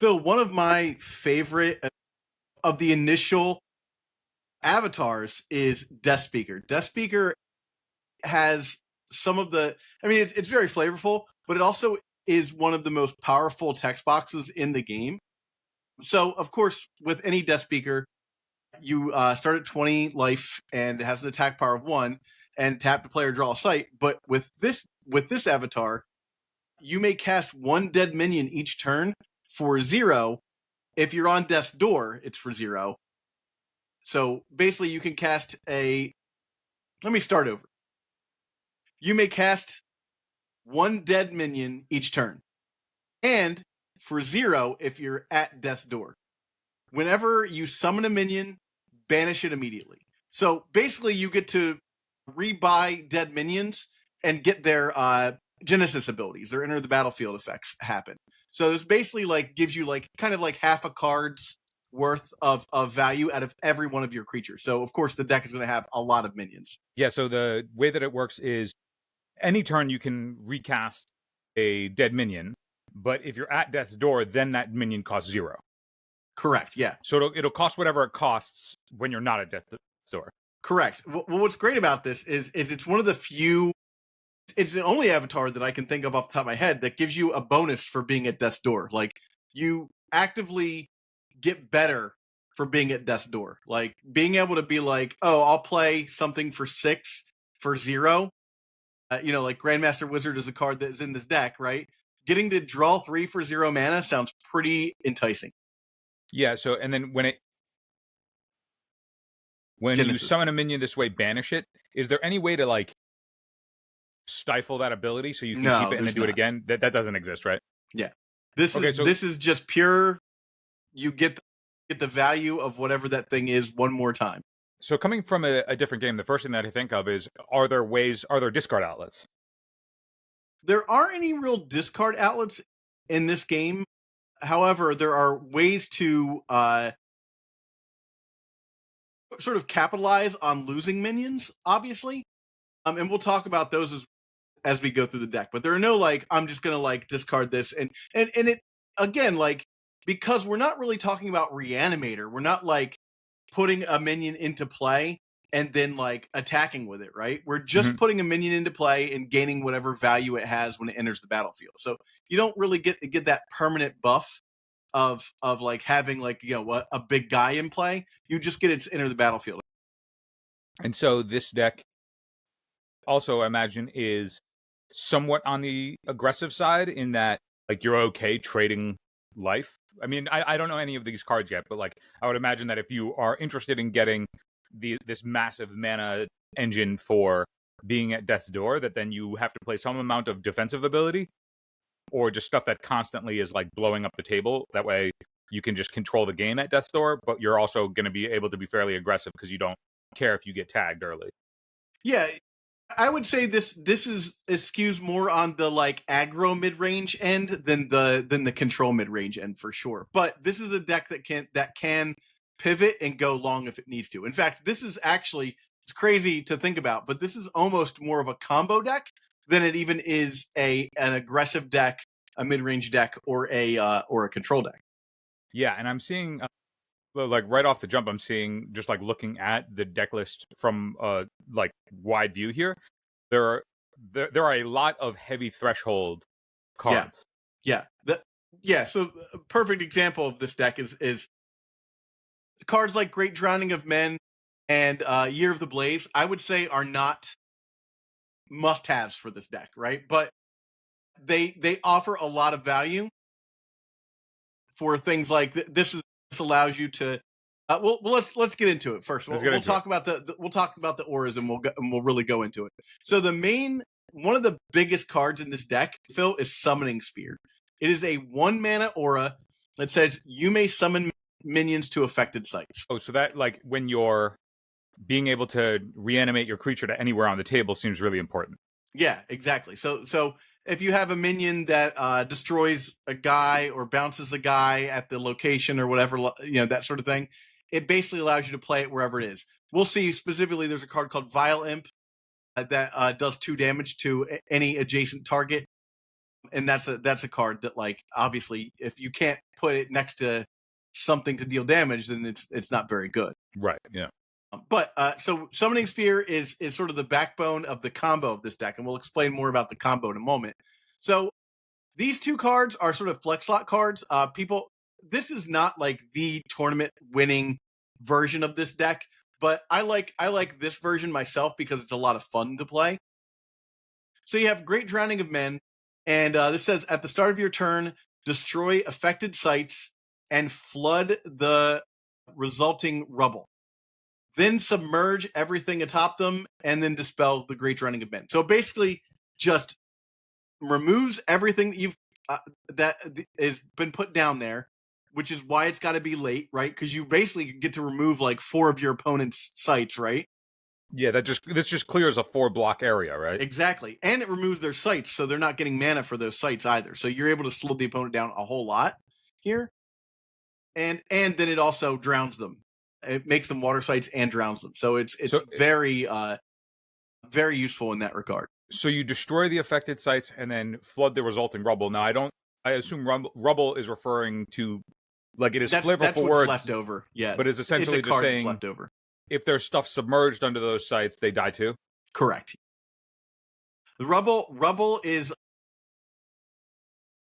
Phil, one of my favorite of the initial avatars is Deathspeaker. Deathspeaker has some of the, I mean, it's very flavorful, but it also is one of the most powerful text boxes in the game. So, of course, with any Deathspeaker, you start at 20 life and it has an attack power of 1 and tap to play or draw a sight. But with this avatar, you may cast one dead minion each turn for 0. If you're on death's door, it's for 0. So basically, you can cast a. Let me start over. You may cast one dead minion each turn, and for 0 if you're at death's door. Whenever you summon a minion, banish it immediately. So basically, you get to rebuy dead minions and get their Genesis abilities. Their enter the battlefield effects happen. So this basically like gives you like kind of like half a card's worth of value out of every one of your creatures. So of course the deck is going to have a lot of minions. Yeah, so the way that it works is any turn you can recast a dead minion, but if you're at death's door, then that minion costs 0. Correct, yeah. So it'll cost whatever it costs when you're not at death's door. Correct. Well, what's great about this is it's one of the few, it's the only avatar that I can think of off the top of my head that gives you a bonus for being at death's door. Like, you actively get better for being at death's door. Like, being able to be like, oh, I'll play something for 6 for 0. Like Grandmaster Wizard is a card that is in this deck, right? Getting to draw 3 for 0 mana sounds pretty enticing. Yeah, so, and then when you summon a minion this way, banish it, is there any way to, like, stifle that ability so you can keep it and then do it again? That doesn't exist, right? Yeah. This is just pure, you get the value of whatever that thing is one more time. So coming from a different game, the first thing that I think of is, are there discard outlets? There aren't any real discard outlets in this game. However, there are ways to sort of capitalize on losing minions, obviously. And we'll talk about those as we go through the deck. But there are no, like, I'm just going to, like, discard this. And it, again, like, because we're not really talking about Reanimator. We're not, like, putting a minion into play and then, like, attacking with it, right? We're just putting a minion into play and gaining whatever value it has when it enters the battlefield. So you don't really get that permanent buff of like having, like, a big guy in play. You just get it to enter the battlefield. And so this deck also, I imagine, is somewhat on the aggressive side in that, like, you're okay trading life. I mean, I don't know any of these cards yet, but, like, I would imagine that if you are interested in getting this massive mana engine for being at death's door, that then you have to play some amount of defensive ability or just stuff that constantly is, like, blowing up the table. That way you can just control the game at death's door, but you're also going to be able to be fairly aggressive because you don't care if you get tagged early. Yeah, I would say this skews more on the, like, aggro mid-range end than the control mid-range end for sure. But this is a deck that can pivot and go long if it needs to. In fact, this is actually, it's crazy to think about, but this is almost more of a combo deck than it even is an aggressive deck, a mid-range deck, or a control deck. Yeah, and I'm seeing, like, right off the jump, I'm seeing, just, like, looking at the deck list from like, wide view here, there are a lot of heavy threshold cards. Yeah. So a perfect example of this deck is cards like Great Drowning of Men and Year of the Blaze, I would say, are not must-haves for this deck, right? But they offer a lot of value for things like this allows you to. Well, let's get into it first. We'll talk about the auras and we'll really go into it. So one of the biggest cards in this deck, Phil, is Summoning Spear. It is a 1 mana aura that says you may summon minions to affected sites. Oh, so that, like, when you're being able to reanimate your creature to anywhere on the table seems really important. Yeah, exactly. So if you have a minion that destroys a guy or bounces a guy at the location or whatever, that sort of thing, it basically allows you to play it wherever it is. We'll see specifically there's a card called Vile Imp that does 2 damage to any adjacent target. And that's a card that, like, obviously if you can't put it next to something to deal damage, then it's not very good. Right. Yeah. But so Summoning Sphere is sort of the backbone of the combo of this deck, and we'll explain more about the combo in a moment. So these two cards are sort of flex slot cards. This is not like the tournament winning version of this deck, but I like this version myself because it's a lot of fun to play. So you have Great Drowning of Men, and this says at the start of your turn, destroy affected sites and flood the resulting rubble. Then submerge everything atop them, and then dispel the Great Drowning of Men. So basically, just removes everything that you've that has been put down there, which is why it's got to be late, right? Because you basically get to remove like 4 of your opponent's sites, right? Yeah, this just clears a 4-block area, right? Exactly. And it removes their sites, so they're not getting mana for those sites either. So you're able to slow the opponent down a whole lot here. And then it also drowns them. It makes them water sites and drowns them. So it's very very useful in that regard. So you destroy the affected sites and then flood the resulting rubble. Now I assume rubble is referring to, like, it is flavorful that's what's words left over. Yeah. But it's essentially it's a just card saying left over. If there's stuff submerged under those sites, they die too? Correct. The rubble is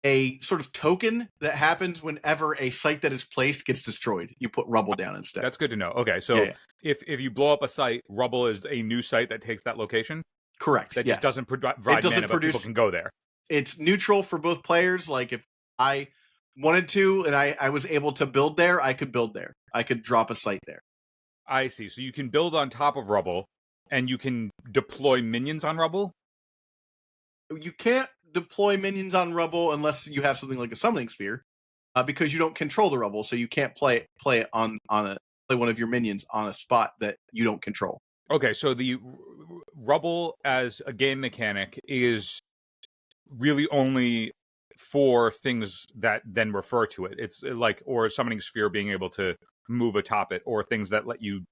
a sort of token that happens whenever a site that is placed gets destroyed. You put rubble down instead. That's good to know. Okay, so if you blow up a site, rubble is a new site that takes that location? Correct. That just doesn't provide mana, but people can go there. It's neutral for both players. Like, if I wanted to and I was able to build there, I could build there. I could drop a site there. I see. So you can build on top of rubble, and you can deploy minions on rubble? You can't deploy minions on rubble unless you have something like a Summoning Sphere, because you don't control the rubble, so you can't play it on play one of your minions on a spot that you don't control. Okay, so the rubble as a game mechanic is really only for things that then refer to it. It's like, or Summoning Sphere being able to move atop it, or things that let you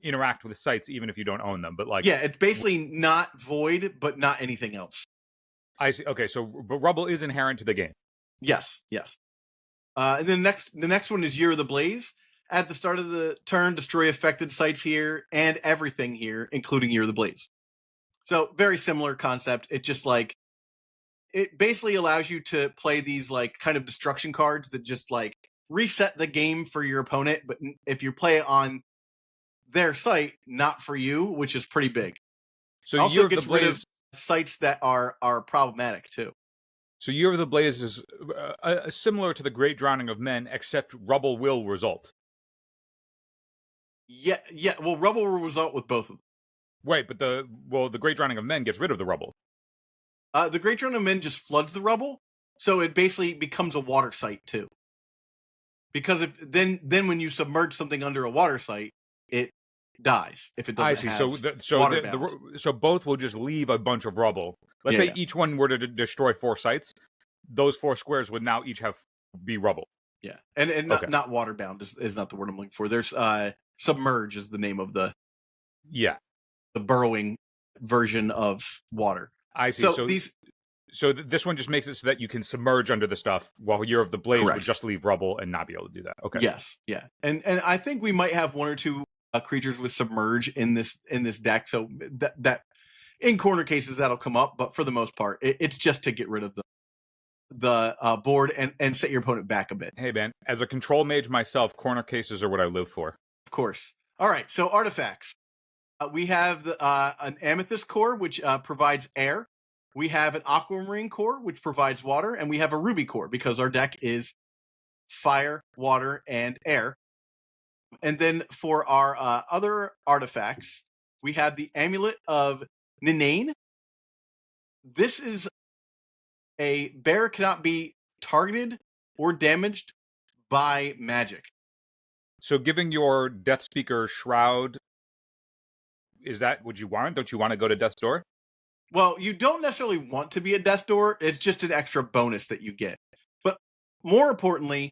interact with sites even if you don't own them. But like, yeah, it's basically not void, but not anything else. I see. Okay, so but rubble is inherent to the game. Yes. And then the next one is Year of the Blaze. At the start of the turn, destroy affected sites here and everything here, including Year of the Blaze. So very similar concept. It just like, it basically allows you to play these like kind of destruction cards that just like reset the game for your opponent, but if you play it on their site, not for you, which is pretty big. So also gets rid of sites that are problematic too. So Year of the Blaze is similar to the Great Drowning of Men, except rubble will result. Yeah. Well, rubble will result with both of them. Right, but the Great Drowning of Men gets rid of the rubble. The Great Drowning of Men just floods the rubble, so it basically becomes a water site too. Because then when you submerge something under a water site, it dies if it doesn't have water bounds. So both will just leave a bunch of rubble. Let's say each one were to destroy 4 sites. Those 4 squares would now each be rubble. Yeah, and not water bound is not the word I'm looking for. There's submerge is the name of the burrowing version of water. I see. So this one just makes it so that you can submerge under the stuff, while Year of the Blaze would just leave rubble and not be able to do that. Okay. Yes. Yeah. And I think we might have 1 or 2 creatures with submerge in this deck. So that in corner cases that'll come up, but for the most part, it's just to get rid of the board and set your opponent back a bit. Hey man, as a control mage myself, corner cases are what I live for. Of course. All right. So artifacts. We have an Amethyst core, which provides air. We have an Aquamarine core, which provides water, and we have a Ruby core because our deck is fire, water, and air. And then for our other artifacts, we have the Amulet of Ninane. This is a bear cannot be targeted or damaged by magic. So giving your Deathspeaker Shroud, is that what you want? Don't you want to go to Death's Door? Well, you don't necessarily want to be at Death's Door. It's just an extra bonus that you get. But more importantly,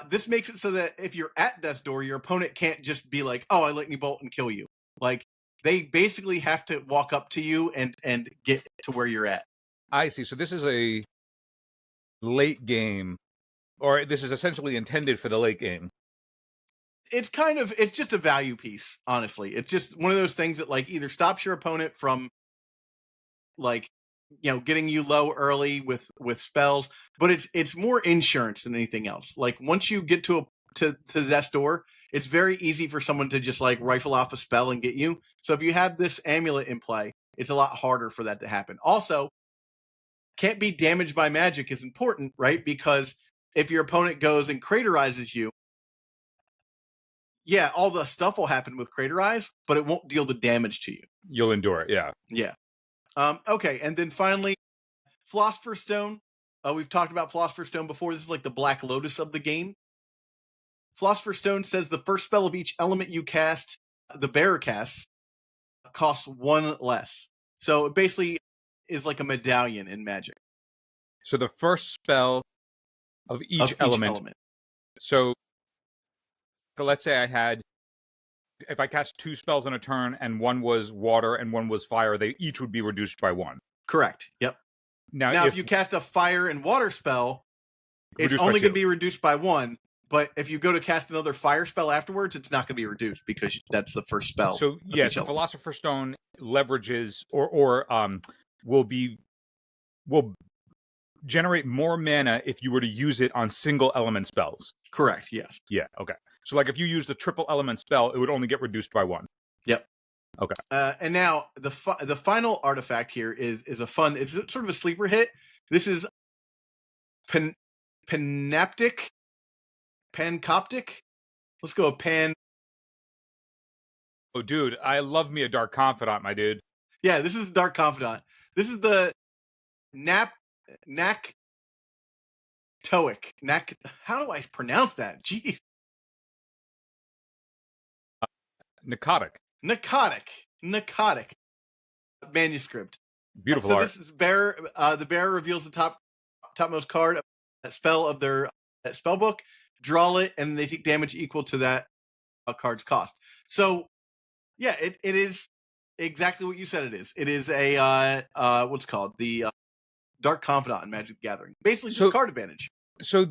this makes it so that if you're at Death's Door, your opponent can't just be like, oh, I lightning bolt and kill you. Like, they basically have to walk up to you and get to where you're at. I see. So this is a late game, or this is essentially intended for the late game. It's just a value piece, honestly. It's just one of those things that like either stops your opponent from like getting you low early with spells, but it's more insurance than anything else. Like once you get to that door, it's very easy for someone to just like rifle off a spell and get you. So if you have this amulet in play, it's a lot harder for that to happen. Also, can't be damaged by magic is important, right? Because if your opponent goes and craterizes you, yeah, all the stuff will happen with craterize, but it won't deal the damage to you. You'll endure it, yeah. Yeah. Okay, and then finally, Philosopher's Stone. We've talked about Philosopher's Stone before. This is like the Black Lotus of the game. Philosopher's Stone says the first spell of each element you cast, the bearer casts, costs one less. So it basically is like a medallion in Magic. So the first spell of each element. So let's say if I cast 2 spells in a turn and one was water and one was fire, they each would be reduced by 1. Correct. Yep. Now if you cast a fire and water spell, it's only going to be reduced by 1. But if you go to cast another fire spell afterwards, it's not going to be reduced because that's the first spell. So yes, the Philosopher's Stone leverages or will generate more mana if you were to use it on single element spells. Correct. Yes. Yeah. Okay. So like if you used a triple element spell, it would only get reduced by 1. Yep. Okay. And now the final artifact here is a fun. It's sort of a sleeper hit. This is Pancoptic. Let's go pan. Oh, dude, I love me a Dark Confidant, my dude. Yeah, this is Dark Confidant. This is the Naktoic. How do I pronounce that? Jeez. Narcotic manuscript. Beautiful art. This is bearer. The bearer reveals the topmost card, a spell of their spell book. Draw it, and they take damage equal to that card's cost. So, yeah, it is exactly what you said. It is. It is a what's called the Dark Confidant in Magic the Gathering. Basically, just card advantage. So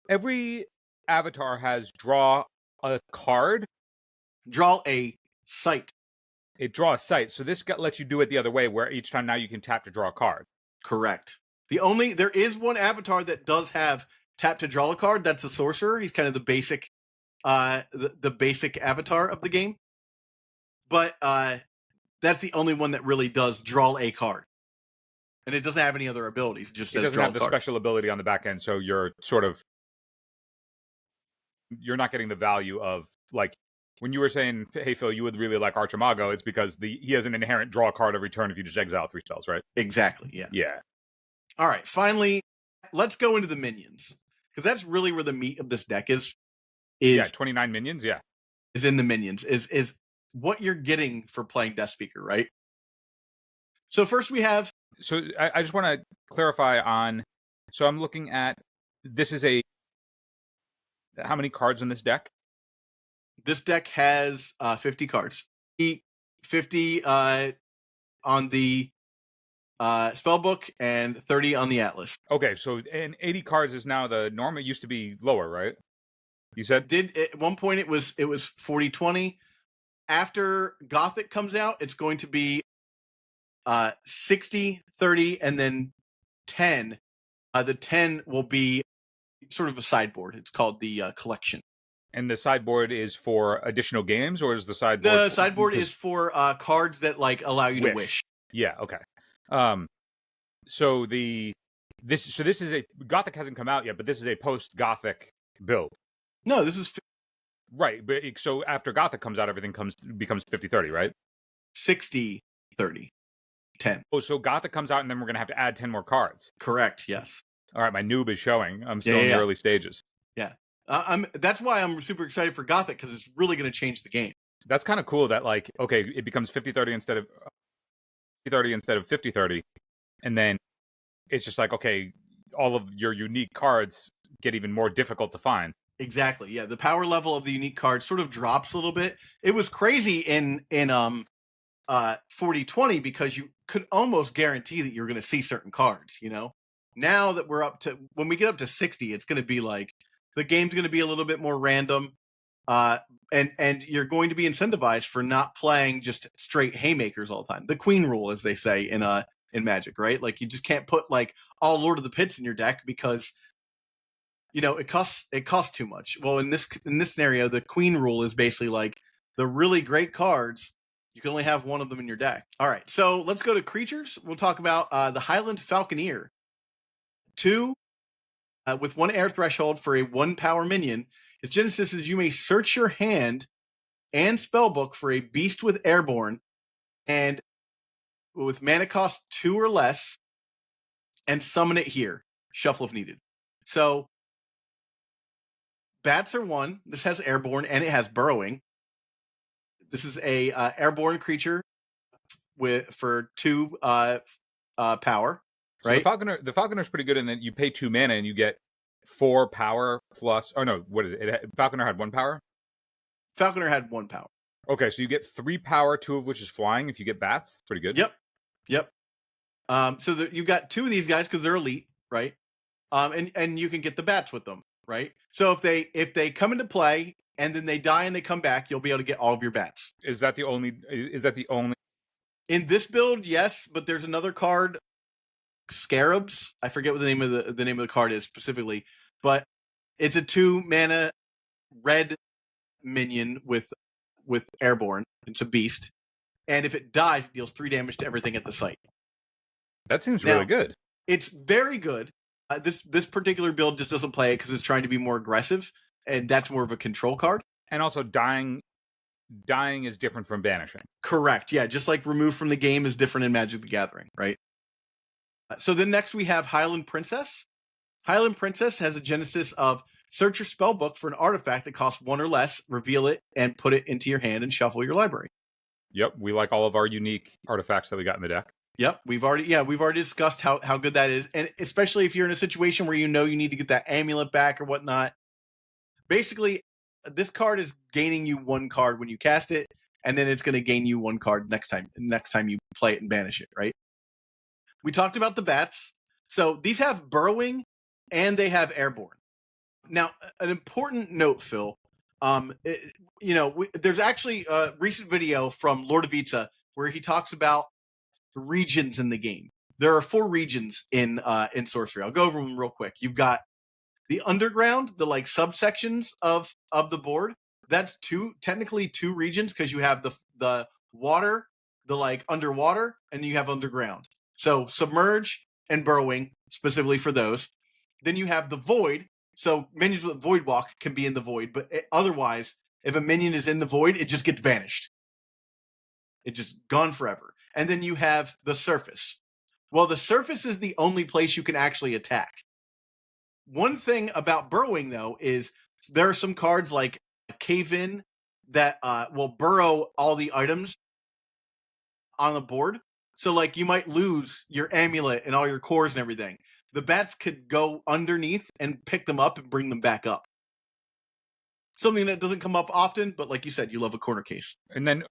every avatar has draw a card. Draw a sight. It draw a sight. So this lets you do it the other way, where each time now you can tap to draw a card. Correct. There is one avatar that does have tap to draw a card. That's a sorcerer. He's kind of the basic, the basic avatar of the game. But that's the only one that really does draw a card, and it doesn't have any other abilities. It just says doesn't draw have the special ability on the back end, so you're not getting the value of like when you were saying, "Hey Phil, you would really like Archimago." It's because he has an inherent draw card every turn if you just exile 3 spells, right? Exactly. Yeah. Yeah. All right. Finally, let's go into the minions, because that's really where the meat of this deck is. Yeah, 29 minions. Yeah, is in the minions. Is what you're getting for playing Deathspeaker, right? So first we have. So I just want to clarify on. So I'm looking at this is how many cards in this deck? This deck has 50 cards. 50 on the spellbook and 30 on the atlas. Okay, so and 80 cards is now the norm. It used to be lower, right? You said at one point it was 40-20. After Gothic comes out, it's going to be 60, 30, and then 10. The 10 will be sort of a sideboard. It's called the collection. And the sideboard is for additional games, or is the sideboard? The sideboard is for cards that like allow you to wish. Yeah. Okay. So this is a Gothic hasn't come out yet, but this is a post-Gothic build. No, this is right. But so after Gothic comes out, everything becomes 50-30, right? 60-30, 10. Oh, so Gothic comes out, and then we're gonna have to add 10 more cards. Correct. Yes. All right, my noob is showing. I'm still in the early stages. Yeah. That's why I'm super excited for Gothic, because it's really going to change the game. That's kind of cool that like, okay, it becomes 50-30 instead of 50-30, and then it's just like, okay, all of your unique cards get even more difficult to find. Exactly. Yeah, the power level of the unique cards sort of drops a little bit. It was crazy in 40-20 because you could almost guarantee that you're going to see certain cards, you know? Now that we're up to, when we get up to 60, it's going to be like, the game's going to be a little bit more random. And you're going to be incentivized for not playing just straight haymakers all the time. The queen rule, as they say in Magic, right? Like, you just can't put like all Lord of the Pits in your deck because it costs too much. Well, in this scenario, the queen rule is basically like the really great cards, you can only have one of them in your deck. All right, so let's go to creatures. We'll talk about the Highland Falconeer. 2 with 1 air threshold for a 1 power minion. Its genesis is you may search your hand and spellbook for a beast with airborne and with mana cost 2 or less and summon it here. Shuffle if needed. So bats are 1. This has airborne and it has burrowing. This is a airborne creature for 2 power. So right? the Falconer is pretty good in that you pay 2 mana and you get 4 power plus. Oh no, what is it? Falconer had 1 power. Falconer had 1 power. Okay, so you get 3 power, 2 of which is flying. If you get bats, pretty good. Yep. So you got 2 of these guys because they're elite, right? And you can get the bats with them, right? So if they come into play and then they die and they come back, you'll be able to get all of your bats. Is that the only? In this build? Yes, but there's another card, Scarabs. I forget what the name of the card is specifically, but it's a 2 mana red minion with airborne. It's a beast, and if it dies, it deals 3 damage to everything at the site. That seems really good. It's very good. This particular build just doesn't play it because it's trying to be more aggressive, and that's more of a control card. And also, dying is different from banishing. Correct. Yeah, just like remove from the game is different in Magic the Gathering, right? So then next we have Highland Princess. Highland Princess has a genesis of search your spellbook for an artifact that costs 1 or less, reveal it, and put it into your hand and shuffle your library. Yep, we like all of our unique artifacts that we got in the deck. Yep, we've already discussed how good that is, and especially if you're in a situation where you need to get that amulet back or whatnot. Basically, this card is gaining you 1 card when you cast it, and then it's going to gain you 1 card next time you play it and banish it, right? We talked about the bats. So these have burrowing and they have airborne. Now, an important note, Phil. There's actually a recent video from Lord of Itza where he talks about regions in the game. There are 4 regions in Sorcery. I'll go over them real quick. You've got the underground, the like subsections of the board. That's technically 2 regions because you have the water, the like underwater, and you have underground. So submerge and burrowing specifically for those. Then you have the void. So minions with void walk can be in the void, but otherwise, if a minion is in the void, it just gets banished. It's just gone forever. And then you have the surface. Well, the surface is the only place you can actually attack. One thing about burrowing, though, is there are some cards like Cave In that will burrow all the items on the board. So, like, you might lose your amulet and all your cores and everything. The bats could go underneath and pick them up and bring them back up. Something that doesn't come up often, but like you said, you love a corner case. And then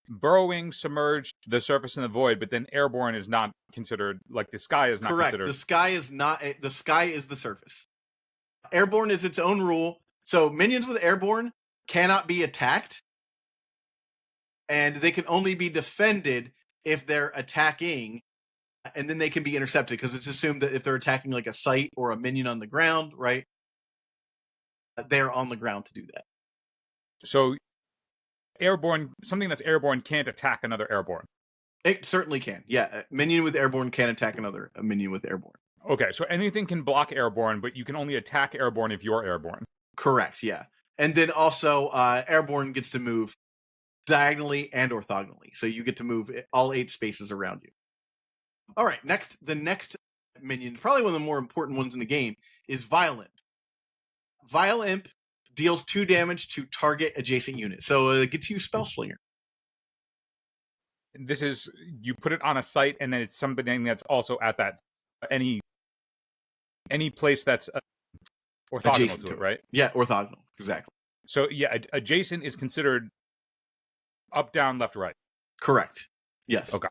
burrowing, submerged, the surface, and the void, but then airborne is not considered, like the sky is not Correct. considered. The sky is not, the sky is the surface. Airborne is its own rule. So minions with airborne cannot be attacked, and they can only be defended if they're attacking, and then they can be intercepted because it's assumed that if they're attacking like a site or a minion on the ground, right, they're on the ground to do that. So airborne, something that's airborne can't attack another airborne. It certainly can. Yeah, a minion with airborne can attack a minion with airborne. Okay, so anything can block airborne, but you can only attack airborne if you're airborne. Correct, yeah. And then also, airborne gets to move diagonally and orthogonally. So you get to move all 8 spaces around you. All right, the next minion, probably one of the more important ones in the game, is Vile Imp. Vile Imp deals 2 damage to target adjacent unit. So it gets you Spell Slinger. This is, you put it on a site, and then it's something that's also at that any place that's orthogonal adjacent to it, right? Yeah, orthogonal, exactly. So yeah, adjacent is considered up, down, left, right. Correct. Yes. Okay.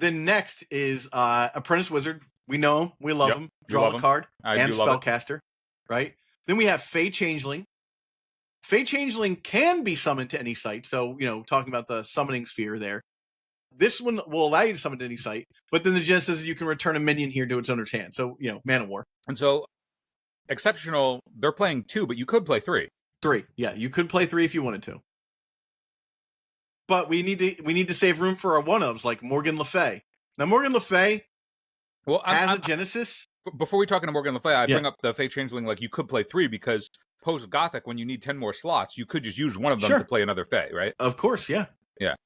Then next is Apprentice Wizard. We know him. We love him. Draw a card. And Spellcaster. Right? Then we have Fey Changeling. Fey Changeling can be summoned to any site. So, talking about the summoning sphere there. This one will allow you to summon to any site. But then the Genesis is you can return a minion here to its owner's hand. So, Mana War. And so, Exceptional, they're playing 2, but you could play 3. 3. Yeah, you could play 3 if you wanted to. But we need to save room for our one-ofs like Morgan Le Fay. Now, Morgan Le Fay has a Genesis. Before we talk into Morgan Le Fay, I bring up the Fey Changeling, like you could play 3 because post-Gothic, when you need 10 more slots, you could just use one of them to play another Fey, right? Of course, yeah. Yeah.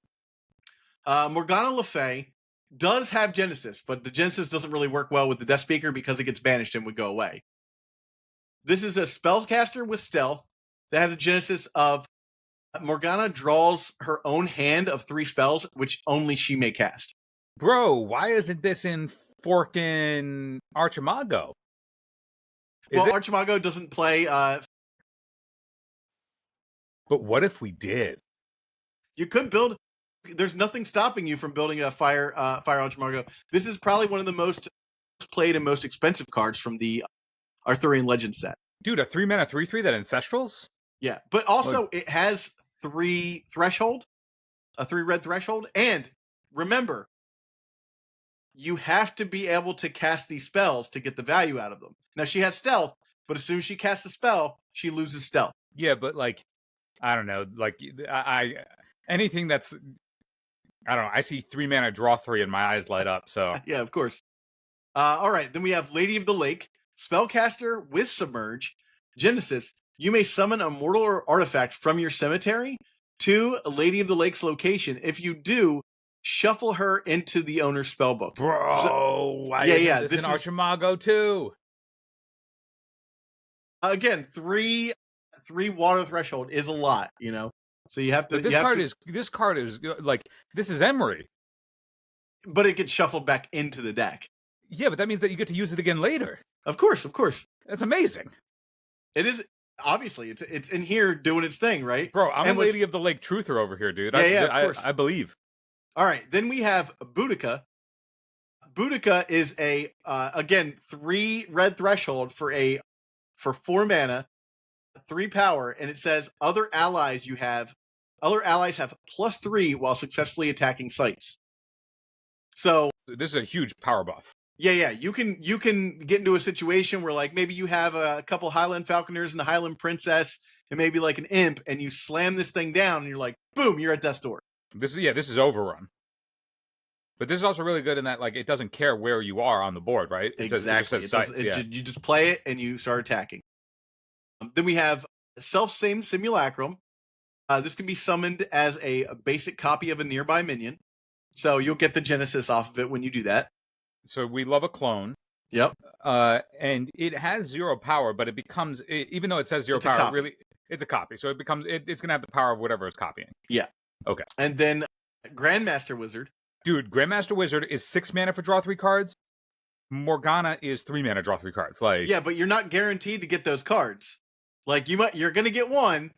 Morgana Le Fay does have Genesis, but the Genesis doesn't really work well with the Deathspeaker because it gets banished and would go away. This is a spellcaster with stealth that has a Genesis of Morgana draws her own hand of 3 spells, which only she may cast. Bro, why isn't this in forking Archimago? Archimago doesn't play... But what if we did? You could build... There's nothing stopping you from building a Fire Archimago. This is probably one of the most played and most expensive cards from the Arthurian Legend set. Dude, a 3-mana 3/3 that Ancestrals? Yeah, but also it has 3 threshold, a 3 red threshold, and remember, you have to be able to cast these spells to get the value out of them. Now, she has stealth, but as soon as she casts a spell, she loses stealth. Yeah, but I don't know, anything that's, I don't know, I see 3-mana draw 3 and my eyes light up, so. Yeah, of course. All right, then we have Lady of the Lake, spellcaster with Submerge, Genesis. You may summon a mortal or artifact from your cemetery to a Lady of the Lake's location. If you do, shuffle her into the owner's spellbook. Bro, why isn't this in Archimago too? Again, 3 water threshold is a lot, So you have to. But this card is like, this is Emery. But it gets shuffled back into the deck. Yeah, but that means that you get to use it again later. Of course. That's amazing. It is. Obviously, it's in here doing its thing, right? Bro, I'm a Lady of the Lake truther over here, dude. Of course. I believe. All right, then we have Boudica. Boudica is again 3 red threshold for 4 mana, 3 power, and it says other allies have +3 while successfully attacking sites. So this is a huge power buff. Yeah. You can get into a situation where maybe you have a couple Highland Falconers and a Highland Princess and maybe an imp, and you slam this thing down and you're like, boom, you're at death's door. This is overrun. But this is also really good in that it doesn't care where you are on the board, right? Exactly. You just play it and you start attacking. Then we have Self-Same Simulacrum. This can be summoned as a basic copy of a nearby minion. So you'll get the Genesis off of it when you do that. So we love a clone. Yep. And it has 0 power, but it becomes, even though it says 0 power, really, it's a copy. So it becomes, it's going to have the power of whatever it's copying. Yeah. Okay. And then Grandmaster Wizard. Dude, Grandmaster Wizard is 6 mana for draw 3 cards. Morgana is 3 mana draw 3 cards. Yeah, but you're not guaranteed to get those cards. You're going to get one,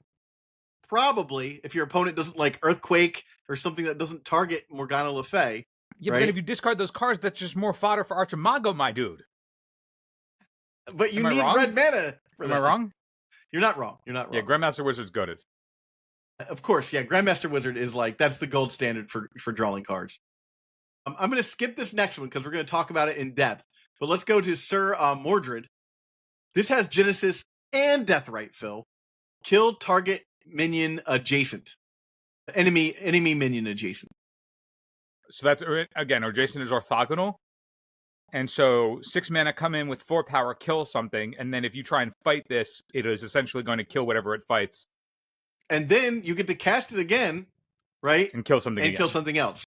probably, if your opponent doesn't Earthquake or something that doesn't target Morgana Le Fay. Yeah, right? But then if you discard those cards, that's just more fodder for Archimago, my dude. But you need red mana for that. Am I wrong? You're not wrong. Yeah, Grandmaster Wizard's goated. Of course, yeah. Grandmaster Wizard is that's the gold standard for drawing cards. I'm going to skip this next one because we're going to talk about it in depth. But let's go to Sir Mordred. This has Genesis and Deathrite, Phil. Kill target minion adjacent. Enemy minion adjacent. So that's, again, adjacent is orthogonal. And so 6 mana, come in with 4 power, kill something. And then if you try and fight this, it is essentially going to kill whatever it fights. And then you get to cast it again, right? And kill something kill something else.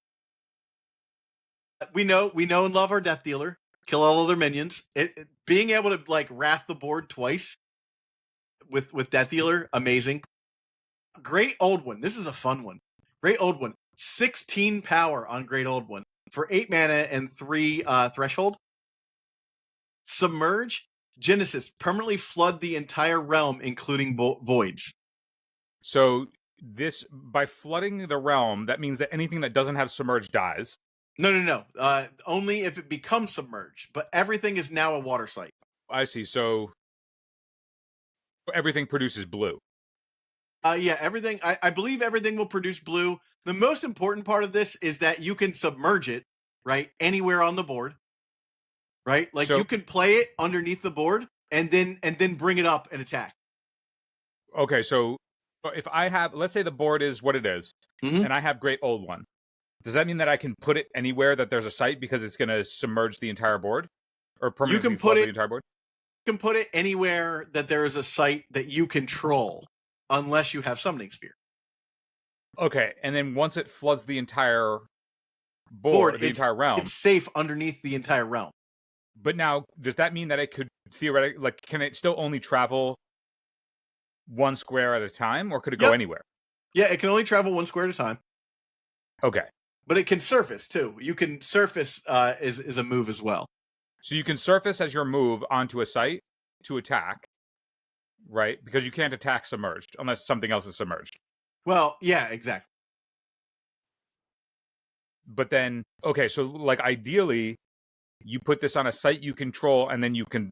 We know and love our Death Dealer. Kill all other minions. Being able to wrath the board twice with Death Dealer, amazing. Great Old One. This is a fun one. Great Old One. 16 power on Great Old One for 8 mana and 3 threshold. Submerge. Genesis. Permanently flood the entire realm, including voids. So this, by flooding the realm, that means that anything that doesn't have Submerge dies. No. Only if it becomes submerged. But everything is now a water site. I see. So everything produces blue. Yeah, everything. I believe everything will produce blue. The most important part of this is that you can submerge it, right, anywhere on the board, right? Like So you can play it underneath the board and then bring it up and attack. okay, so if I have, let's say the board is what it is, Mhm. and I have Great Old One, does that mean that I can put it anywhere that there's a site because it's going to submerge the entire board or You permanently can put flood the it. entire board? You can put it anywhere that there is a site that you control, unless you have summoning sphere. Okay, and then once it floods the entire Board. board, the entire realm, It's safe underneath the entire realm. but now does that mean that it could theoretically, like, can it still only travel one square at a time, or could it go Yep. anywhere? Yeah, it can only travel one square at a time. Okay, But it can surface too. You can surface is a move as well. so you can surface as your move onto a site to attack, right? Because you can't attack submerged unless something else is submerged. Well, yeah, exactly. But then, okay, so like ideally, you put this on a site you control, and then you can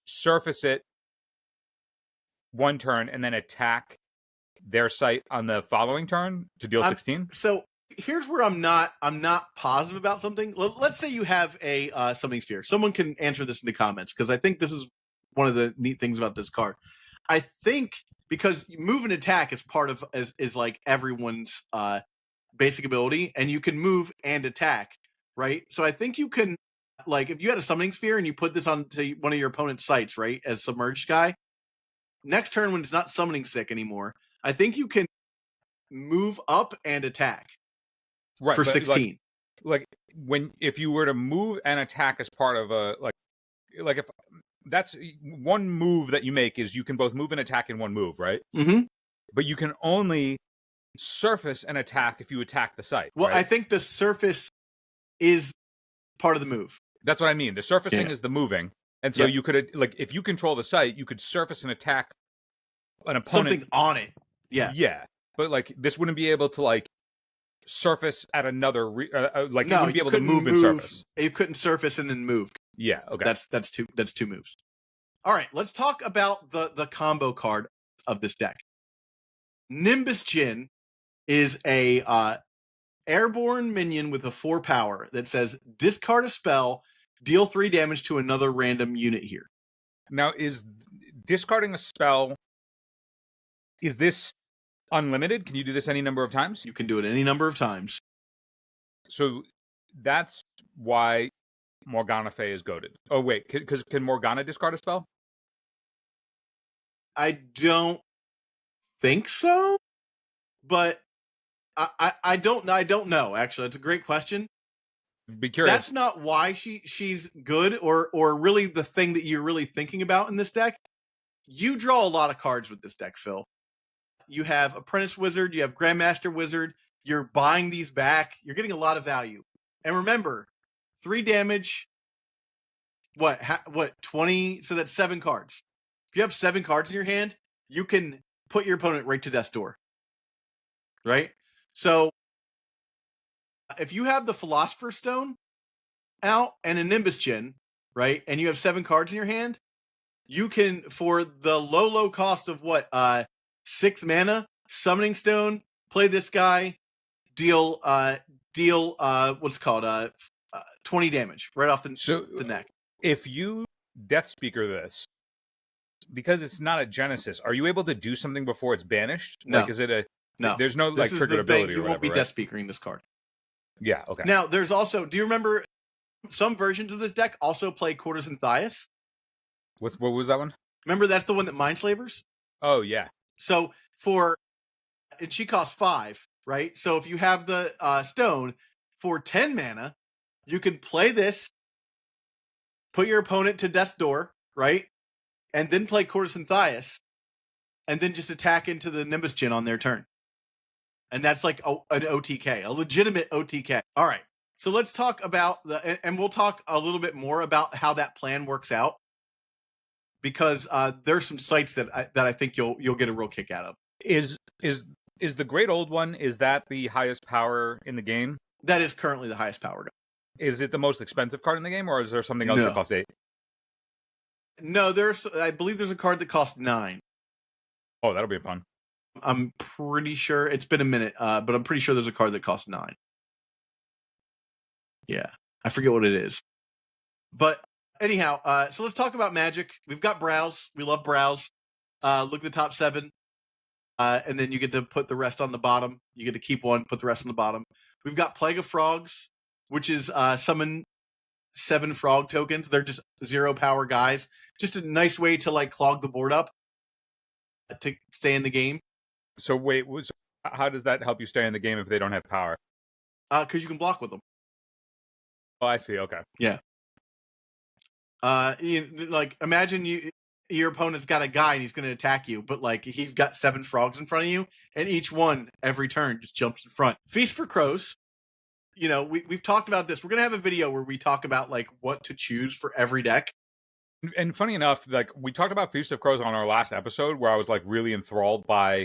surface it one turn and then attack their site on the following turn to deal 16. So here's where I'm not positive about something. Let's say you have a summoning sphere. Someone can answer this in the comments because I think this is one of the neat things about this card. I think because move and attack is part of is like everyone's basic ability, and you can move and attack, right? So I think you can, like, if you had a summoning sphere and you put this onto one of your opponent's sites, right, as submerged guy, next turn when it's not summoning sick anymore, I think you can move up and attack Right, for but 16. like when if you were to move and attack as part of a like if that's one move that you make is you can both move and attack in one move, right? Mm-hmm. But you can only surface and attack if you attack the site. Well, right? I think the surface is part of the move. That's what I mean. The surfacing Yeah. is the moving, and so Yep. you could like if you control the site, you could surface and attack an opponent. Something on it. Yeah. Yeah, but like this wouldn't be able to like surface at another like it No, wouldn't be you able to couldn't move and surface. You couldn't surface and then move. Yeah, okay. That's two moves. All right, let's talk about the combo card of this deck. Nimbus Djinn is a airborne minion with a 4 power that says discard a spell, deal 3 damage to another random unit here. Now, is discarding a spell, is this unlimited? Can you do this any number of times? You can do it any number of times. So that's why Morgana Faye is goated. Oh wait, because can Morgana discard a spell? I don't think so, but I don't know. Actually, it's a great question. Be curious. That's not why she's good, or really the thing that you're really thinking about in this deck. You draw a lot of cards with this deck, Phil. You have Apprentice Wizard, you have Grandmaster Wizard. You're buying these back. You're getting a lot of value. And remember, 3 damage. What 20? So that's 7 cards. If you have 7 cards in your hand, you can put your opponent right to death's door. Right? So if you have the Philosopher's Stone out and a Nimbus Djinn, right, and you have 7 cards in your hand, you can, for the low cost of 6 mana, Summoning Stone, play this guy, deal what's called 20 damage right off the neck. If you Deathspeaker this, because it's not a Genesis, are you able to do something before it's banished? No. Like, is it a no? There's no like triggered ability. You or won't be right? Deathspeakering this card. Yeah. Okay. Now, there's also. Do you remember some versions of this deck also play Courtesan Thias? What was that one? Remember, that's the one that Mindslavers. Oh yeah. So and she costs 5, right? So if you have the stone for 10 mana, you can play this, put your opponent to death's door, right? And then play Courtesan Thias, and then just attack into the Nimbus Djinn on their turn. And that's like an OTK, a legitimate OTK. All right. So let's talk about and we'll talk a little bit more about how that plan works out, because there's some sites that I think you'll get a real kick out of. Is the Great Old One, is that the highest power in the game? That is currently the highest power gun. Is it the most expensive card in the game, or is there something else that costs 8? No, I believe there's a card that costs 9. Oh, that'll be fun. I'm pretty sure it's been a minute, but I'm pretty sure there's a card that costs 9. Yeah, I forget what it is. But anyhow, so let's talk about Magic. We've got Browse. We love Browse. Look at the top 7, and then you get to put the rest on the bottom. You get to keep one, put the rest on the bottom. We've got Plague of Frogs, which is summon 7 frog tokens. They're just 0 power guys. Just a nice way to like clog the board up to stay in the game. So wait, how does that help you stay in the game if they don't have power? Because you can block with them. Oh, I see. Okay. Yeah. Like imagine your opponent's got a guy and he's going to attack you, but like he's got 7 frogs in front of you, and each one every turn just jumps in front. Feast for Crows. We've talked about this. We're going to have a video where we talk about like what to choose for every deck. And funny enough, like we talked about Feast of Crows on our last episode, where I was like really enthralled by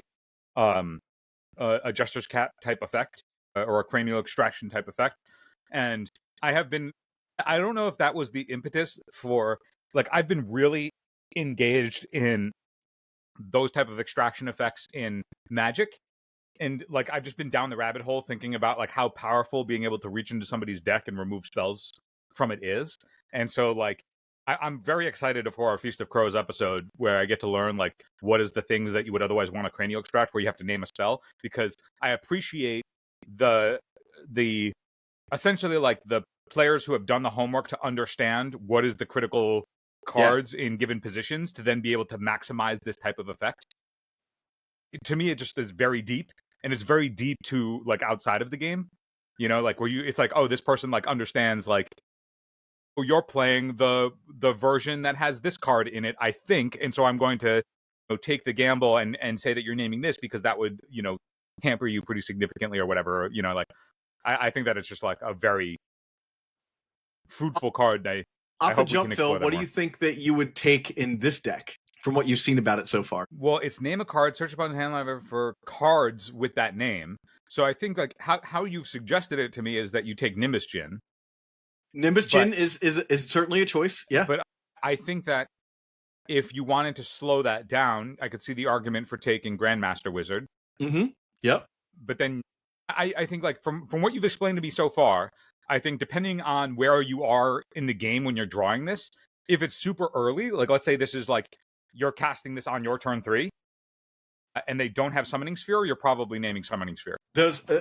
a Jester's Cap type effect or a cranial extraction type effect, and I don't know if that was the impetus for, like, I've been really engaged in those type of extraction effects in Magic, and like I've just been down the rabbit hole thinking about like how powerful being able to reach into somebody's deck and remove spells from it is. And so like I'm very excited for our Feast of Crows episode, where I get to learn like what is the things that you would otherwise want to cranial extract, where you have to name a spell, because I appreciate the essentially like the players who have done the homework to understand what is the critical cards in given positions to then be able to maximize this type of effect. To me, it just is very deep, and it's very deep to like outside of the game, like where it's like, oh, this person like understands like, oh, you're playing the version that has this card in it, I think, and so I'm going to take the gamble and say that you're naming this because that would hamper you pretty significantly or whatever. Like I think that it's just like a very fruitful card. Off the jump, Phil, what do you think that you would take in this deck from what you've seen about it so far? Well, it's name a card, search upon the hand library for cards with that name. So I think like how you've suggested it to me is that you take Nimbus Djinn. Nimbus Djinn is certainly a choice, yeah. But I think that if you wanted to slow that down, I could see the argument for taking Grandmaster Wizard. Mm-hmm. Yep. But then I think like from what you've explained to me so far, I think depending on where you are in the game when you're drawing this, if it's super early, like let's say this is like you're casting this on your turn 3, and they don't have Summoning Sphere, you're probably naming Summoning Sphere.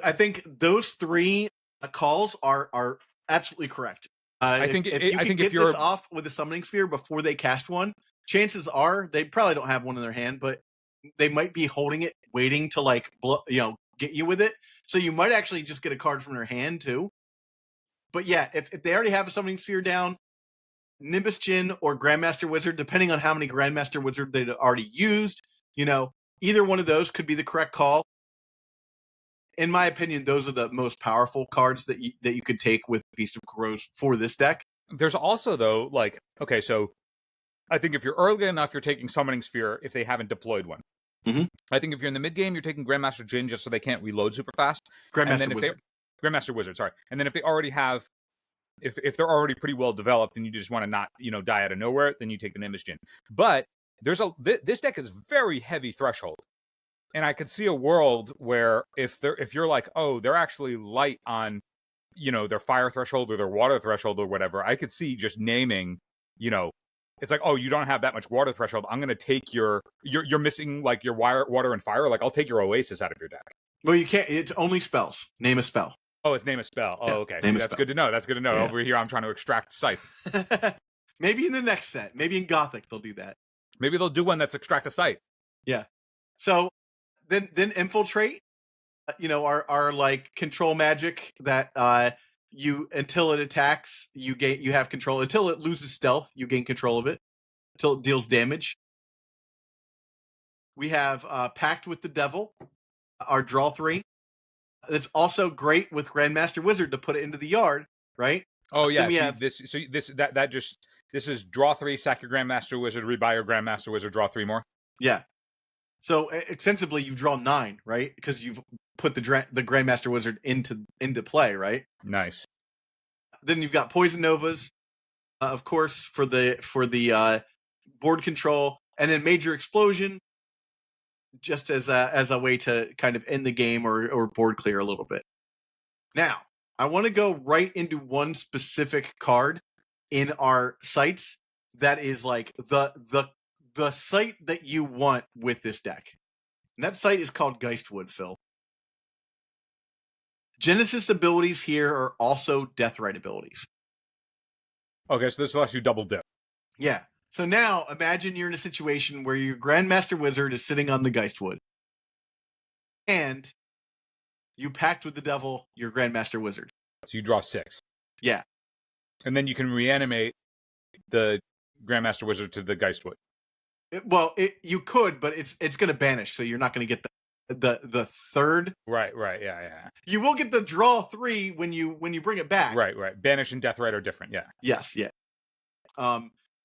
I think those 3 calls are absolutely correct. If you're this off with a Summoning Sphere before they cast one, chances are they probably don't have one in their hand, but they might be holding it, waiting to like get you with it. So you might actually just get a card from their hand too. But yeah, if they already have a Summoning Sphere down, Nimbus Djinn or Grandmaster Wizard, depending on how many Grandmaster Wizard they'd already used, either one of those could be the correct call. In my opinion, those are the most powerful cards that you could take with Feast of Crows for this deck. There's also, though, like, okay, so I think if you're early enough, you're taking Summoning Sphere if they haven't deployed one. Mm-hmm. I think if you're in the mid game, you're taking Grandmaster Djinn just so they can't reload super fast. Grandmaster Wizard, sorry. And then if they already have, if they're already pretty well developed and you just want to not, die out of nowhere, then you take the Nimbus Djinn. But this deck is very heavy threshold. And I could see a world where if you're like, oh, they're actually light on, their fire threshold or their water threshold or whatever, I could see just naming, it's like, oh, you don't have that much water threshold. I'm going to take you're missing like your water and fire. Like I'll take your Oasis out of your deck. Well, you can't. It's only spells. Name a spell. Oh, it's name a spell. Oh, okay. See, that's good to know. That's good to know. Yeah. Over here, I'm trying to extract sites. Maybe in the next set. Maybe in Gothic, they'll do that. Maybe they'll do one that's extract a site. Yeah. So then Infiltrate, our like control magic that you until it attacks, you have control. Until it loses stealth, you gain control of it. Until it deals damage. We have Pact with the Devil, our draw 3. It's also great with Grandmaster Wizard to put it into the yard, right? Oh yeah, this is draw 3, sack your Grandmaster Wizard, rebuy your Grandmaster Wizard, draw 3 more. Yeah. So extensively, you've drawn 9, right? Because you've put the Grandmaster Wizard into play, right? Nice. Then you've got Poison Novas, of course, for the board control, and then Major Explosion, just as a way to kind of end the game or board clear a little bit. Now, I want to go right into one specific card in our sites that is like the site that you want with this deck. And that site is called Geistwood, Phil. Genesis abilities here are also Deathrite abilities. Okay, so this lets you double dip. Yeah. So now imagine you're in a situation where your Grandmaster Wizard is sitting on the Geistwood. And you pact with the devil your Grandmaster Wizard. So you draw 6. Yeah. And then you can reanimate the Grandmaster Wizard to the Geistwood. You could, but it's going to banish, so you're not going to get the third. Right, yeah. You will get the draw 3 when you bring it back. Right. Banish and Deathrite are different, yeah. Yes, yeah.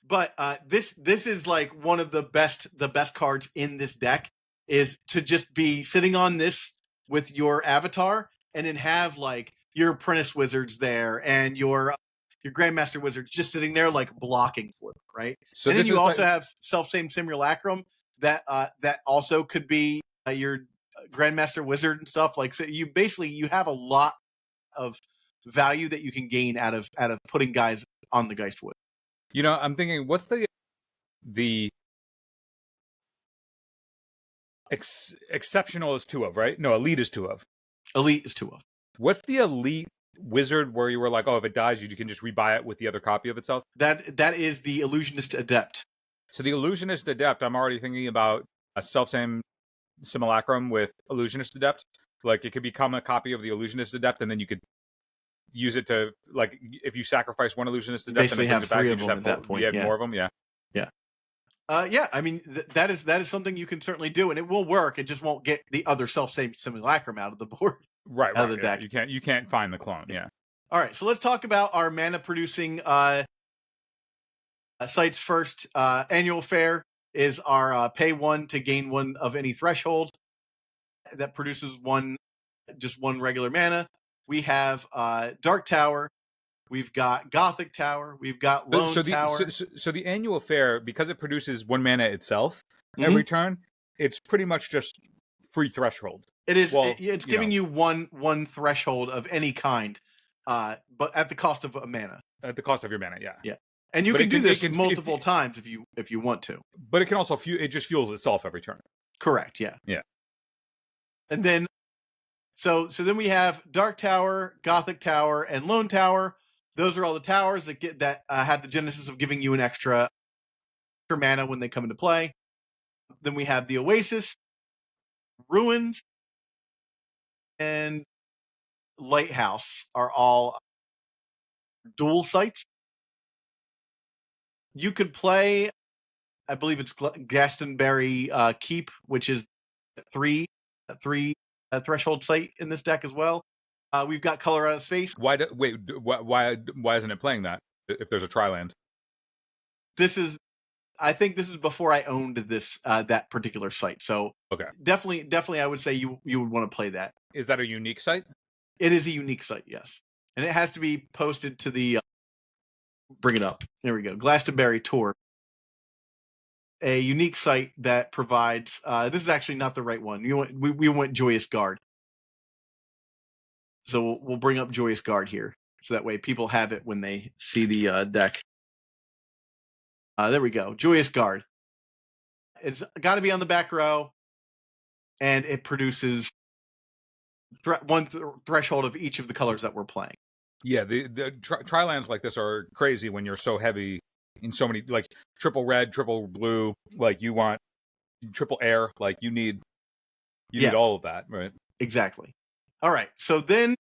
But this is like one of the best cards in this deck is to just be sitting on this with your avatar and then have like your apprentice wizards there and your Grandmaster Wizards just sitting there like blocking for them, right? So and then you also have self-same simulacrum that also could be your Grandmaster Wizard and stuff. Like, so you have a lot of value that you can gain out of putting guys on the Geistwood. You know, I'm thinking, what's the exceptional is 2 of, right? No, elite is 2 of. Elite is 2 of. What's the elite wizard where you were like, oh, if it dies, you can just rebuy it with the other copy of itself? That is the Illusionist Adept. So the Illusionist Adept, I'm already thinking about a self-same simulacrum with Illusionist Adept. Like, it could become a copy of the Illusionist Adept, and then you could use it to, like, if you sacrifice one Illusionist Adept, basically have 3 of them at that point. You have more of them, yeah. Yeah, I mean that is something you can certainly do, and it will work. It just won't get the other self-same simulacrum out of the board, right? Out of the deck. You can't find the clone. Yeah. All right, so let's talk about our mana producing sites first. Annual Fair is our pay 1 to gain 1 of any threshold that produces one regular mana. We have Dark Tower. We've got Gothic Tower. We've got Lone Tower. So the Annual Fair, because it produces 1 mana itself every turn, it's pretty much just free threshold. It is. Well, it's giving you one threshold of any kind, but at the cost of a mana. At the cost of your mana, yeah. Yeah, and you can do this multiple times if you want to. But it can also it just fuels itself every turn. Correct. Yeah. Yeah. And then, so then we have Dark Tower, Gothic Tower, and Lone Tower. Those are all the towers that have the genesis of giving you an extra mana when they come into play. Then we have the Oasis, Ruins, and Lighthouse are all dual sites. You could play, I believe it's Glastonbury Keep, which is 3 threshold site in this deck as well. We've got Color Out of Space. Why isn't it playing that if there's a Tri-land? I think this is before I owned this that particular site. So okay, definitely, I would say you would want to play that. Is that a unique site? It is a unique site, yes, and it has to be posted to the. Bring it up. There we go. Glastonbury Tour. A unique site that provides. This is actually not the right one. We want Joyous Guard. So we'll bring up Joyous Guard here, so that way people have it when they see the deck. There we go. Joyous Guard. It's got to be on the back row, and it produces one threshold of each of the colors that we're playing. Yeah, the tri-lands like this are crazy when you're so heavy in so many, like triple red, triple blue, like you want triple air, like you need all of that, right? Exactly. All right, so then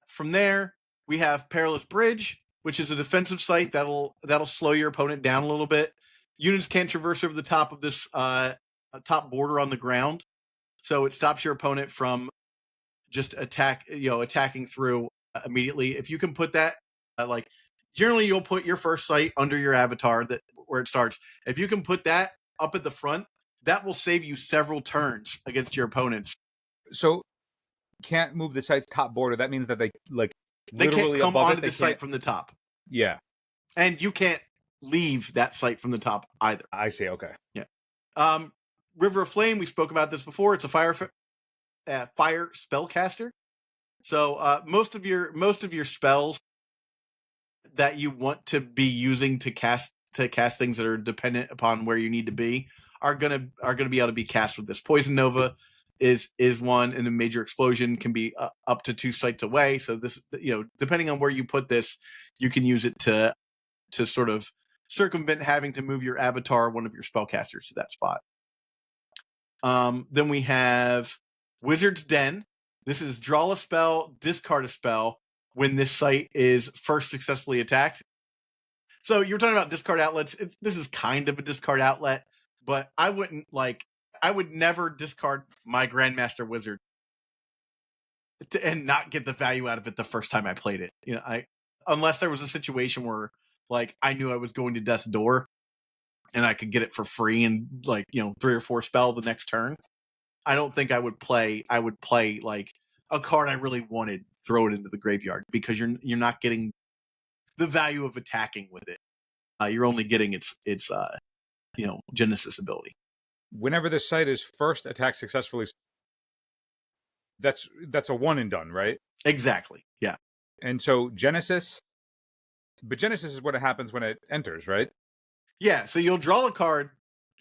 from there we have Perilous Bridge, which is a defensive site that'll slow your opponent down a little bit. Units can't traverse over the top of this top border on the ground, so it stops your opponent from just attacking through immediately. If you can put that, generally you'll put your first site under your avatar where it starts. If you can put that up at the front, that will save you several turns against your opponents. So can't move the site's top border. That means that they like They can't literally come above onto it. They the site can't. from the top. Yeah, And you can't leave that site from the top either. I see. Okay. Yeah. River of Flame, we spoke about this before. It's a fire spellcaster. So most of your spells that you want to be using to cast things that are dependent upon where you need to be are gonna be able to be cast with this. Poison Nova is one, and a major explosion can be up to 2 sites away. So this, depending on where you put this, you can use it to sort of circumvent having to move your avatar, one of your spellcasters, to that spot. Then we have Wizard's Den. This is draw a spell, discard a spell when this site is first successfully attacked. So you're talking about discard outlets. This is kind of a discard outlet, but I would never discard my Grandmaster Wizard and not get the value out of it the first time I played it. Unless there was a situation where I knew I was going to Death's Door and I could get it for free and 3 or 4 spell the next turn. I don't think I would play like a card I really wanted, throw it into the graveyard, because you're not getting the value of attacking with it. You're only getting its Genesis ability. Whenever this site is first attacked successfully, that's a one and done, right? Exactly. Yeah. And so Genesis is what happens when it enters, right? Yeah. So you'll draw a card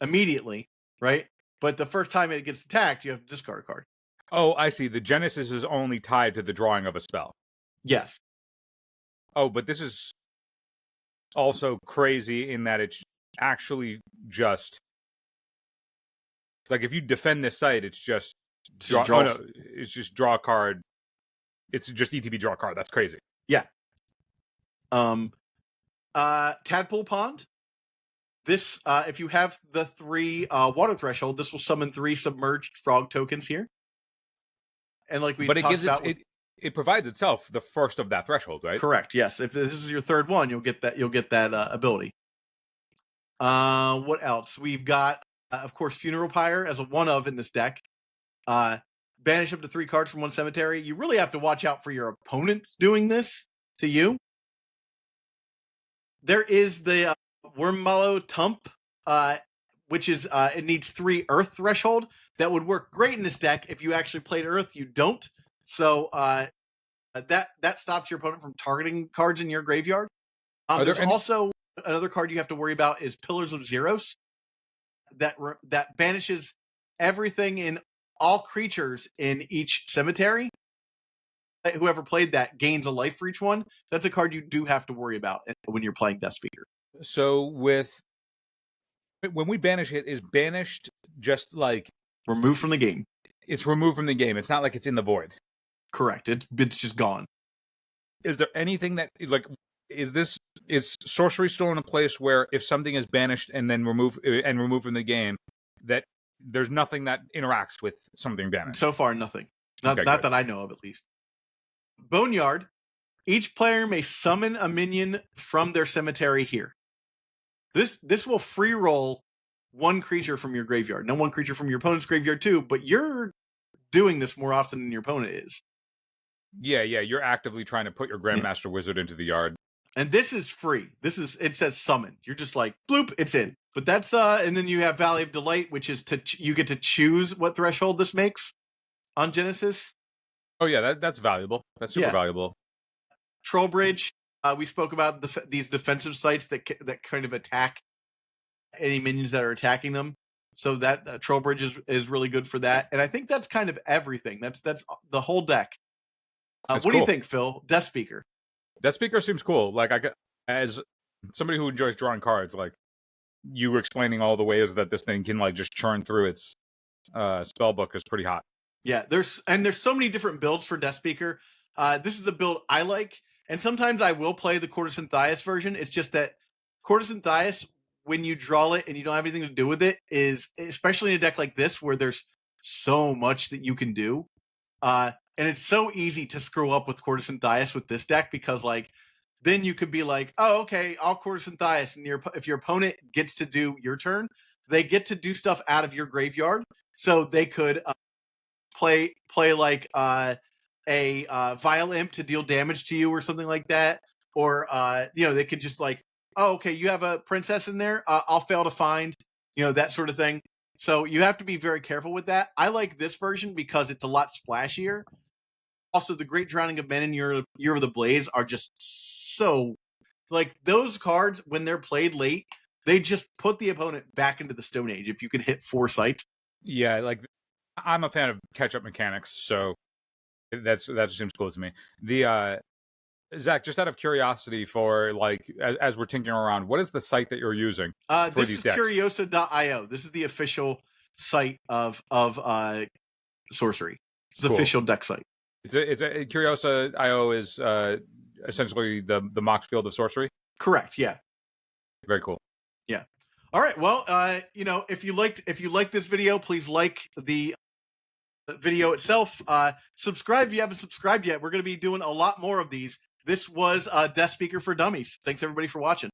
immediately, right? But the first time it gets attacked, you have to discard a card. Oh, I see. The Genesis is only tied to the drawing of a spell. Yes. Oh, but this is also crazy in that it's actually just if you defend this site, it's just draw. Oh, no, it's just draw a card. It's just ETB draw a card. That's crazy. Yeah. Tadpole Pond. This, if you have the 3 water threshold, this will summon 3 submerged frog tokens here. And we talked about, it provides itself the first of that threshold, right? Correct. Yes. If this is your 3rd one, you'll get that ability. What else? We've got, of course, Funeral Pyre as a 1-of in this deck. Banish up to 3 cards from 1 cemetery. You really have to watch out for your opponents doing this to you. There is the Wormmallow Tump, which is it needs 3 Earth threshold. That would work great in this deck. If you actually played Earth, you don't. So that stops your opponent from targeting cards in your graveyard. There's also another card you have to worry about is Pillars of Xeros. That banishes everything in all creatures in each cemetery. Whoever played that gains a life for each one. That's a card you do have to worry about when you're playing Deathspeaker. So when we banish it, is banished just removed from the game? It's removed from the game. It's not like it's in the void. Correct. It's just gone. Is there anything that is sorcery still in a place where if something is banished and then removed from the game, that there's nothing that interacts with something banished? So far, nothing. Not that I know of, at least. Boneyard. Each player may summon a minion from their cemetery here. This will free roll 1 creature from your graveyard. No, 1 creature from your opponent's graveyard too, but you're doing this more often than your opponent is. Yeah, you're actively trying to put your Grandmaster Wizard into the yard. And this is free. It says summon. You're just bloop, it's in. But that's and then you have Valley of Delight, which is you get to choose what threshold this makes on Genesis. Oh yeah, that's valuable. That's super valuable. Trollbridge. We spoke about these defensive sites that kind of attack any minions that are attacking them. So that Trollbridge is really good for that. And I think that's kind of everything. That's the whole deck. What do you think, Phil? Deathspeaker. Deathspeaker seems cool. As somebody who enjoys drawing cards, you were explaining all the ways that this thing can just churn through its spell book is pretty hot. Yeah, there's so many different builds for Deathspeaker. This is a build I like, and sometimes I will play the Courtesan Thias version. It's just that Courtesan Thias, when you draw it and you don't have anything to do with it, is, especially in a deck like this where there's so much that you can do, and it's so easy to screw up with Courtesan Thias with this deck, because then you could be oh, okay, I'll Courtesan Thias, and if your opponent gets to do your turn, they get to do stuff out of your graveyard. So they could play like a Vile Imp to deal damage to you or something like that. Or, they could just like, oh, okay, you have a princess in there. I'll fail to find, that sort of thing. So you have to be very careful with that. I like this version because it's a lot splashier. Also, the Great Drowning of Men and Year of the Blaze are just so, like, those cards, when they're played late, they just put the opponent back into the Stone Age if you can hit 4 sites. Yeah, like, I'm a fan of catch-up mechanics, so that seems cool to me. The Zach, just out of curiosity, for like as we're tinkering around, what is the site that you're using for this these is decks? Curiosa.io. This is the official site of Sorcery. It's the Cool. official deck site. It's Curiosa.io is essentially the Mox field of Sorcery. Correct. Yeah. Very cool. Yeah. All right. Well, if you liked this video, please like the video itself. Subscribe if you haven't subscribed yet. We're going to be doing a lot more of these. This was Deathspeaker for Dummies. Thanks everybody for watching.